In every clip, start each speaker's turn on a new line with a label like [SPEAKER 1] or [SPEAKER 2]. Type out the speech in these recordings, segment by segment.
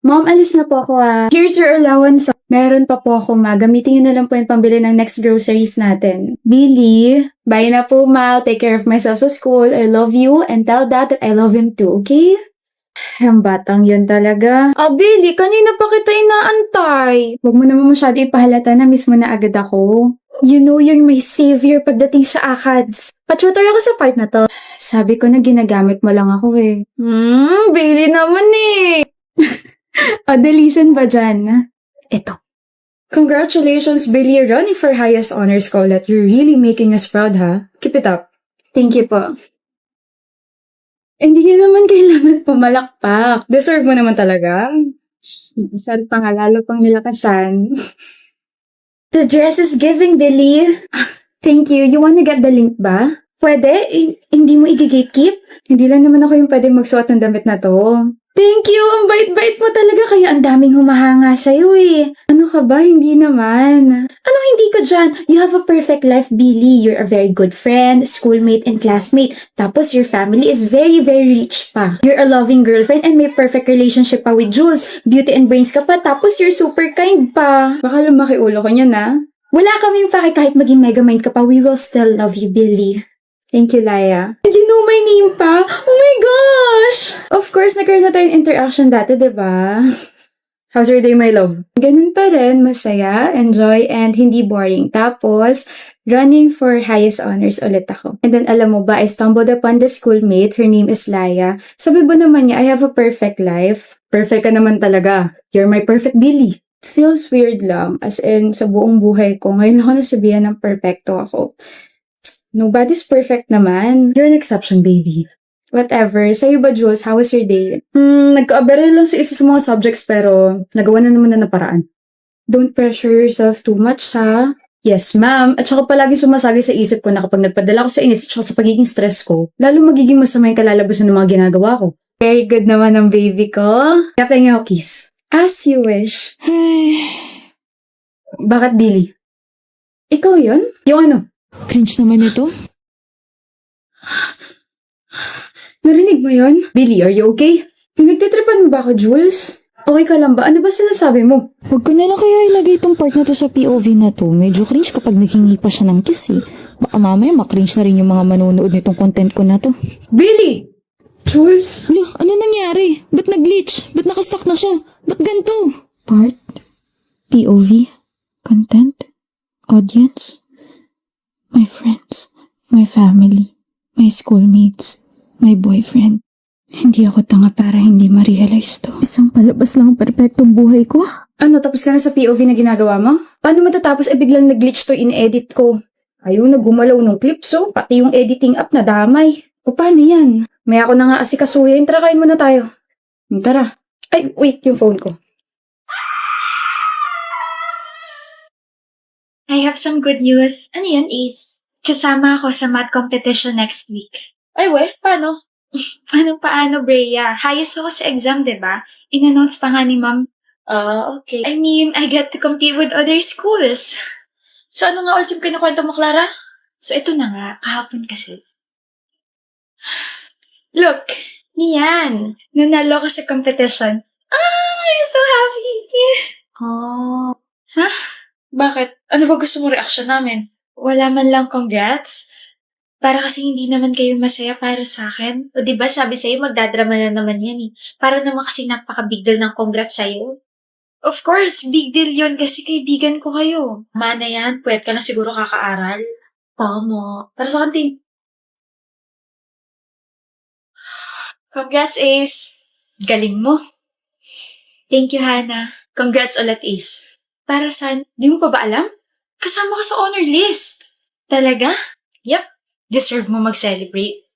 [SPEAKER 1] Mom, alis na po ako Here's your allowance. Meron pa po ako Gamitin niyo na lang po yung pambili ng next groceries natin. Billy, bye na po ma. Take care of myself sa school. I love you and tell dad that I love him too, okay? Ang batang yun talaga. Billy, kanina pa kita inaantay. Huwag mo naman masyado ipahalata na miss mo na agad ako. You know you're my savior pagdating sa ACADS. Pa-tutor ako sa part na to. Sabi ko na ginagamit mo lang ako eh. Billy naman eh. Dalisan ba dyan? Eto. Congratulations, Billy. You're running for highest honors college. You're really making us proud, ha? Keep it up. Thank you po. Hindi ka naman kailangan pumalakpak. Deserve mo naman talaga. Saan pa nga lalo pang nilakasan. The dress is giving, Billy. Thank you. You wanna get the link ba? Pwede? Hindi mo i-gatekeep? Hindi lang naman ako yung pwede magsuot ng damit na to. Thank you! Ang bait-bait mo talaga kaya ang daming humahanga sa'yo eh. Ano ka ba? Hindi naman. Anong hindi ka dyan? You have a perfect life, Billy. You're a very good friend, schoolmate, and classmate. Tapos your family is very, very rich pa. You're a loving girlfriend and may perfect relationship pa with Jules. Beauty and brains ka pa, tapos you're super kind pa. Baka lumaki ulo ko niyan Wala kaming pake kahit maging megamind ka pa, we will still love you, Billy. Thank you, Laya. And you know my name pa? Oh my gosh! Of course, nagkaroon na tayong interaction dati, diba? How's your day, my love? Ganun pa rin, masaya, enjoy, and hindi boring. Tapos, running for highest honors ulit ako. And then, alam mo ba, I stumbled upon the schoolmate. Her name is Laya. Sabi ba naman niya, I have a perfect life. Perfect ka naman talaga. You're my perfect Billy. It feels weird lang, as in, sa buong buhay ko, ngayon ako nasabihan ng perfecto ako. Nobody's perfect naman. You're an exception, baby. Whatever. Sa'yo ba, Jules? How was your day? Nagka-abere lang sa isa sa mga subjects pero nagawa na naman na paraan. Don't pressure yourself too much, ha? Yes, ma'am. At saka palagi sumasagi sa isip ko na kapag nagpadala ko sa inis at saka sa pagiging stress ko, lalo magiging masama yung kalalabasan ng mga ginagawa ko. Very good naman ang baby ko. Kaya pengen ako kiss. As you wish. Bakit, Billy? Ikaw yun? Yung ano?
[SPEAKER 2] Cringe naman ito.
[SPEAKER 1] Narinig mo yun? Billy, are you okay? Pinagtitripan mo ba ako, Jules? Okay ka lang ba? Ano ba sinasabi mo?
[SPEAKER 2] Huwag ko na lang kaya ilagay itong part na to sa POV na to. Medyo cringe kapag naghingi pa siya ng kiss eh. Baka mamaya makringe na rin yung mga manonood nitong content ko na to.
[SPEAKER 1] Billy! Jules?
[SPEAKER 2] Lo, ano nangyari? Ba't nag-glitch? Ba't nakastuck na siya? Ba't ganito? Part? POV? Content? Audience? My friends? My family? My schoolmates? My boyfriend? Hindi ako tanga para hindi ma-realize to. Isang palabas lang ang perpektong buhay ko.
[SPEAKER 1] Ano, tapos ka na sa POV na ginagawa mo? Paano matatapos biglang nag-glitch to in-edit ko? Ayaw na gumalaw ng clips pati yung editing app na damay. O paano yan? May ako na nga asikasuhin. Tara, kain muna tayo. Tara. Ay, wait, yung phone ko.
[SPEAKER 3] I have some good news. Ano yun, Ace? Kasama ako sa math competition next week. Ay, paano? Paano, Brea? Highest ako sa exam, diba? In-announce pa nga ni Ma'am. Okay. I mean, I get to compete with other schools. So, ano nga ulit yung kinukwento mo, Clara? So, ito na nga. Kahapon kasi. Look, niyan. Nanalo ko sa competition. I'm so happy. Oh. Huh? Bakit? Ano ba gusto mo reaction namin? Wala man lang congrats? Para kasi hindi naman kayo masaya para sa akin. O diba sabi sa'yo magdadrama na naman yan eh. Para naman kasi napaka-big deal ng congrats sa'yo. Of course, big deal yun kasi kaibigan ko kayo. Mana yan, puwet ka na siguro kakaaral. Tama. Tara sa kantin. Congrats, Ace. Galing mo. Thank you, Hannah. Congrats ulit, Ace. Para saan? Di mo pa ba alam? Kasama ka sa honor list. Talaga? Yep. Deserve mo mag-celebrate.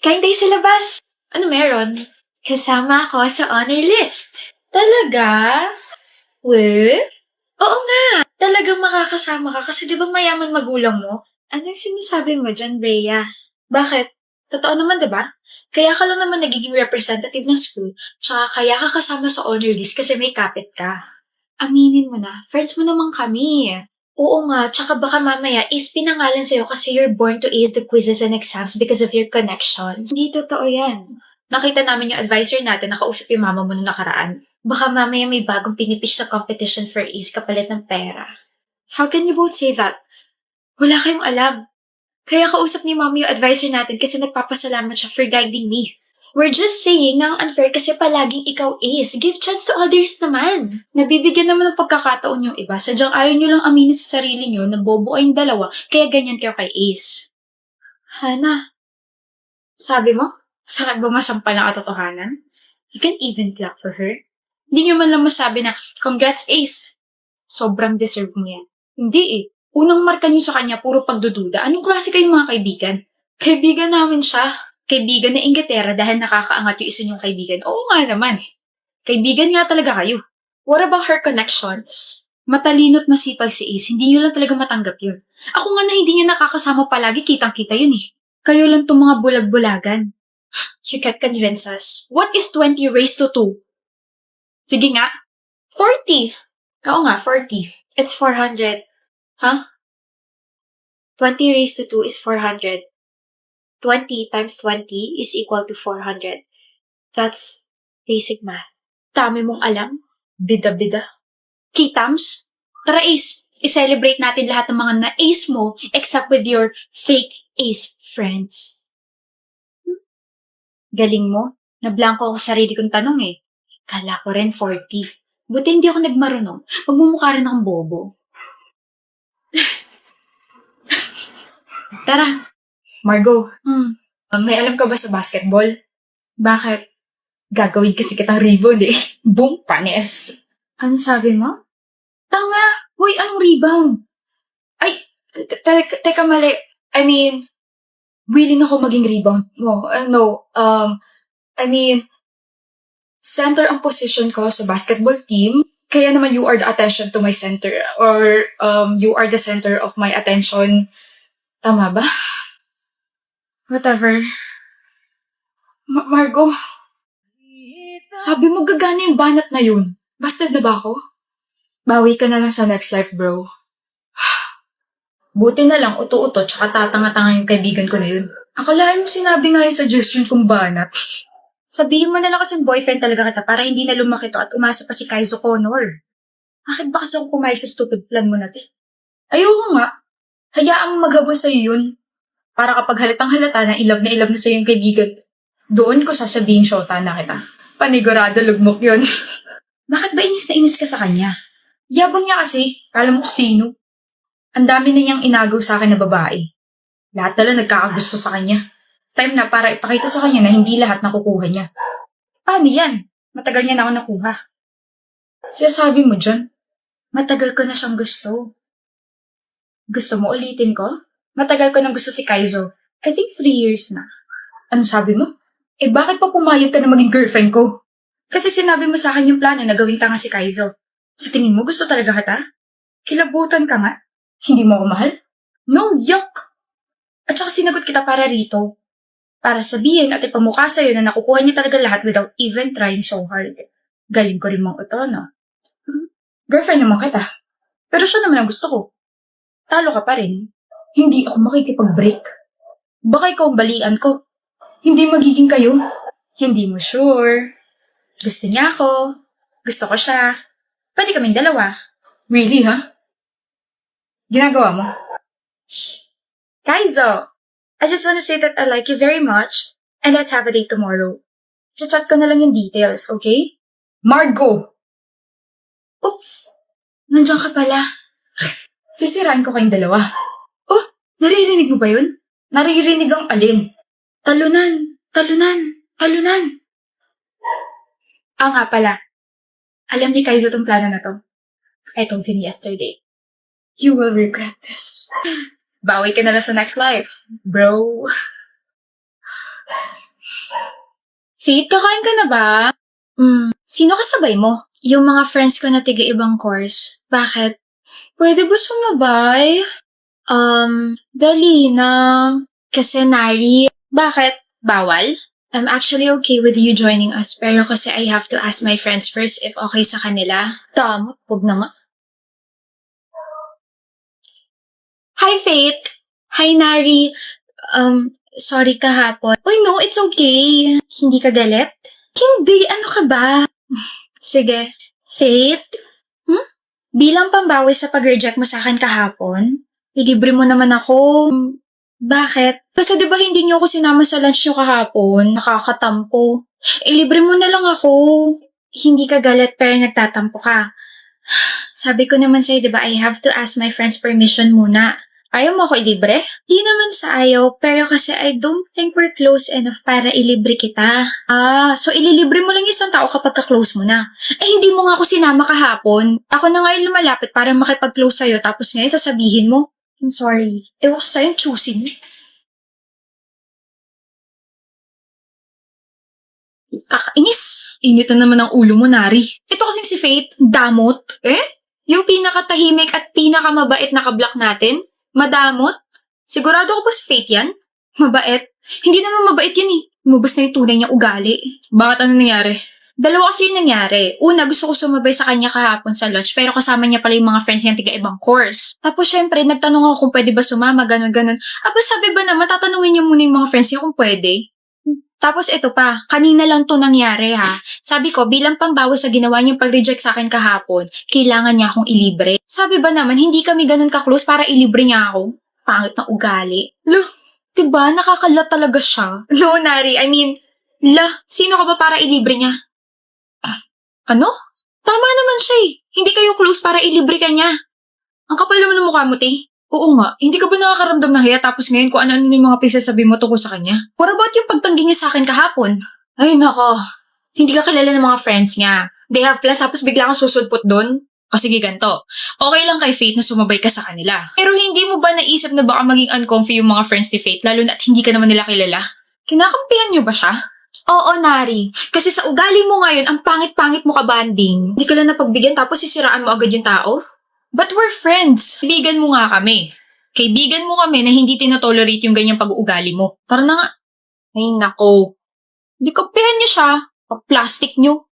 [SPEAKER 3] Kain tayo sa labas. Ano meron? Kasama ako sa honor list. Talaga? Oo nga. Talagang makakasama ka kasi di ba mayaman magulang mo? Anong sinasabi mo dyan, Brea? Bakit? Totoo naman, di ba? Kaya ka lang naman nagiging representative ng school, tsaka kaya ka kasama sa honor list kasi may kapit ka. Aminin mo na, friends mo naman kami. Oo nga, tsaka baka mamaya is pinangalan sa'yo kasi you're born to ace the quizzes and exams because of your connections. Hindi totoo yan. Nakita namin yung advisor natin na kausap yung mama mo nung nakaraan. Baka mamaya may bagong pinipish sa competition for Ace kapalit ng pera. How can you both say that? Wala kayong alam. Kaya kausap ni mama yung advisor natin kasi nagpapasalamat siya for guiding me. We're just saying na ang unfair kasi palaging ikaw Ace. Give chance to others naman. Nabibigyan naman ng pagkakataon yung iba. Sadyang ayaw nyo lang aminin sa sarili nyo na bobo kayong dalawa kaya ganyan kayo kay Ace. Hana, sabi mo? Sakit ba masampal na katotohanan? You can't even clap for her. Hindi nyo man lang masabi na, congrats Ace. Sobrang deserve mo yan. Hindi eh. Unang marka nyo sa kanya, puro pagdududa. Anong klase kayong mga kaibigan? Kaibigan namin siya. Kaibigan na Inglaterra dahil nakakaangat yung isa niyong kaibigan. Oo nga naman. Kaibigan nga talaga kayo. What about her connections? Matalino't masipag si Ace. Hindi nyo lang talaga matanggap yun. Ako nga na hindi niya nakakasama palagi, kitang-kita yun eh. Kayo lang tong mga bulag-bulagan. You can't convince us. What is 20 raised to 2? Sige nga. 40. Oo nga, 40. It's 400. Huh? 20 raised to 2 is 400. 20 times 20 is equal to 400. That's basic math. Dami mong alam. Bida-bida. Kitams? Tara Ace, i-celebrate natin lahat ng mga na-ace mo except with your fake Ace friends. Galing mo. Nablangko ako sa sarili kong tanong eh. Kala ko rin 40. Buti hindi ako nagmarunong. Magmumukha rin akong bobo. Tara. Margo, may alam ka ba sa basketball? Bakit? Gagawin kasi kitang rebound eh. Boom, panis. Ano sabi mo? Tanga! Uy, anong rebound? Ay, teka mali. I mean, willing ako maging rebound mo. I mean, center ang position ko sa basketball team. Kaya naman you are the attention to my center. Or you are the center of my attention. Tama ba? Whatever. Margo, sabi mo gagana yung banat na yun. Bastard na ba ako? Bawi ka na lang sa next life, bro. Buti na lang, uto-uto, tsaka tatanga-tanga yung kaibigan ko na yun. Akalain mo sinabi nga yung suggestion kong banat. Sabihin mo na lang kasing boyfriend talaga kita para hindi na lumaki to at umasa pa si Kaizo Connor. Bakit ba kasi ako kumayag sa stupid plan mo natin? Ayoko nga. Hayaan mo maghabol sa'yo yun. Para kapag halatang halata na ilove na sa'yo yung kaibigan, doon ko sasabihin syota na kita. Panigurado lugmok yun. Bakit ba inis na inis ka sa kanya? Yabang niya kasi, kala mo sino. Ang dami na niyang inagaw sa akin na babae. Lahat na lang nagkakagusto sa kanya. Time na para ipakita sa kanya na hindi lahat nakukuha niya. Paano yan? Matagal niya na ako nakuha. Sinasabi mo dyan, matagal ko na siyang gusto. Gusto mo ulitin ko? Matagal ko nang gusto si Kaizo. I think 3 years na. Anong sabi mo? Eh bakit pa pumayag ka na maging girlfriend ko? Kasi sinabi mo sa akin yung plano na gawing tanga si Kaizo. Sa tingin mo gusto talaga kita? Kilabutan ka nga. Hindi mo ako mahal? No, yuck! At saka sinagot kita para rito. Para sabihin at ipamukha sa'yo na nakukuha niya talaga lahat without even trying so hard. Galing ko rin mong ito, no? Girlfriend naman kita. Pero siya naman ang gusto ko. Talo ka pa rin. Hindi ako makikipag-break. Baka ikaw ang balian ko. Hindi magiging kayo. Hindi mo sure. Gusto niya ako. Gusto ko siya. Pwede kaming dalawa. Really, ha? Ginagawa mo? Shh. Kaizo! I just wanna say that I like you very much and let's have a date tomorrow. Chat ko na lang yung details, okay? Margo! Oops! Nandiyan ka pala. Sisirain ko kayong dalawa. Oh, naririnig mo ba yun? Naririnig ang alin? Talunan, talunan, talunan. Nga pala. Alam ni Kaizo tong plano na to. I told him yesterday. You will regret this. Bawi ka na lang sa next life, bro. Faith, kakain ka na ba? Sino kasabay mo? Yung mga friends ko na tiga-ibang course. Bakit? Pwede ba sumabay? Dali na. Kasi Nari. Bakit? Bawal? I'm actually okay with you joining us, pero kasi I have to ask my friends first if okay sa kanila. Tama, huwag na nga. Hi, Faith! Hi, Nari! Sorry kahapon. Uy, no, it's okay. Hindi ka galit? Hindi, ano ka ba? Sige. Faith? Bilang pambawi sa pag-reject mo sa akin kahapon, ilibre mo naman ako. Bakit? Kasi di ba hindi niyo ako sinama sa lunch niyo kahapon? Nakakatampo. Ilibre mo na lang ako. Hindi ka galit pero nagtatampo ka. Sabi ko naman sa'yo, di ba, I have to ask my friend's permission muna. Ayaw mo ako ilibre? Di naman sa ayaw, pero kasi I don't think we're close enough para ilibre kita. So ililibre mo lang isang tao kapag ka-close mo na. Hindi mo nga ako sinama kahapon. Ako na nga yung lumalapit para makipag-close sa'yo, tapos ngayon sasabihin mo, I'm sorry. Ewan ko sa'yo, choosing. Kakainis. Init na naman ang ulo mo, Nari. Ito kasing si Faith, damot. Yung pinakatahimik at pinakamabait na kablock natin? Madamot? Sigurado ko ba si Faith yan? Mabait? Hindi naman mabait yan eh. Lumabas na yung tunay niya ugali. Bakit ano nangyari? Dalawa kasi yung nangyari. Una, gusto ko sumabay sa kanya kahapon sa lunch pero kasama niya pala yung mga friends niya tiga-ibang course. Tapos syempre, nagtanong ako kung pwede ba sumama, ganun-ganun. Aba sabi ba naman, tatanungin niya muna yung mga friends niya kung pwede. Tapos ito pa, kanina lang to nangyari ha. Sabi ko, bilang pambawi sa ginawa niyong pag-reject sa akin kahapon, kailangan niya akong ilibre. Sabi ba naman, hindi kami ganun ka-close para ilibre niya ako? Pangit na ugali. Diba, nakakala talaga siya. No, Nari, I mean, sino ka ba para ilibre niya? Ano? Tama naman siya eh. Hindi kayo close para ilibre ka niya. Ang kapal naman ng mukha mo, te. Oo nga, hindi ka ba nakakaramdam ng hiya tapos ngayon kung ano-ano yung mga pinasasabi mo tungkol sa kanya? What about yung pagtanggi niya sa akin kahapon? Ay nako, hindi ka kilala ng mga friends niya. They have plans tapos bigla kang susulpot doon? O sige ganito, okay lang kay Faith na sumabay ka sa kanila. Pero hindi mo ba naisip na baka maging uncomfy yung mga friends ni Faith lalo na at hindi ka naman nila kilala? Kinakampihan niyo ba siya? Oo, Nari. Kasi sa ugali mo ngayon, ang pangit-pangit mo ka banding. Hindi ka lang napagbigyan tapos sisiraan mo agad yung tao? But we're friends. Kaibigan mo nga kami. Kaibigan mo kami na hindi tinotolerate yung ganyang pag-uugali mo. Tara na nga. Ay, nako. Di kampihan niyo siya. Pag-plastic niyo.